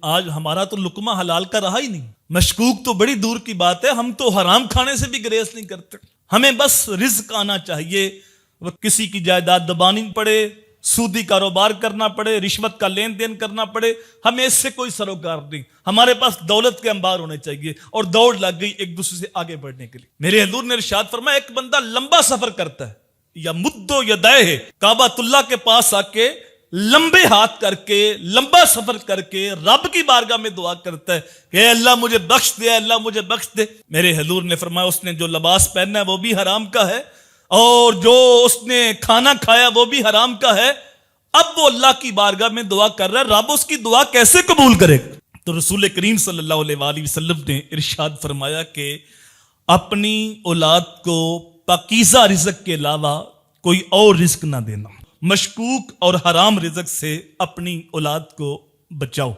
आज हमारा तो लुकमा हलाल का रहा ही नहीं। मशकूक तो बड़ी दूर की बात है, हम तो हराम खाने से भी ग्रेस नहीं करते। हमें बस रिज्क आना चाहिए, वो किसी की जायदाद दबानी पड़े, सूदी कारोबार करना पड़े, रिश्वत का लेन देन करना पड़े, हमें इससे कोई सरोकार नहीं। हमारे पास दौलत के अंबार होने चाहिए और दौड़ लग गई एक दूसरे से आगे बढ़ने के लिए। मेरे हुजूर ने इरशाद फरमाया, एक बंदा लंबा सफर करता है या मुद्दो यदाए है, काबातुल्लाह के पास आके लंबे हाथ करके लंबा सफर करके रब की बारगाह में दुआ करता है कि अल्लाह मुझे बख्श दे, अल्लाह मुझे बख्श दे। मेरे हुजूर ने फरमाया, उसने जो लिबास पहना है वो भी हराम का है और जो उसने खाना खाया वो भी हराम का है। अब वो अल्लाह की बारगाह में दुआ कर रहा है, रब उसकी दुआ कैसे कबूल करेगा? तो रसूल करीम सल्लल्लाहु अलैहि वसल्लम ने इरशाद फरमाया कि अपनी औलाद को पाकीज़ा रिज़्क के अलावा कोई और रिज़्क ना देना। मशकूक और हराम रिज़्क से अपनी औलाद को बचाओ।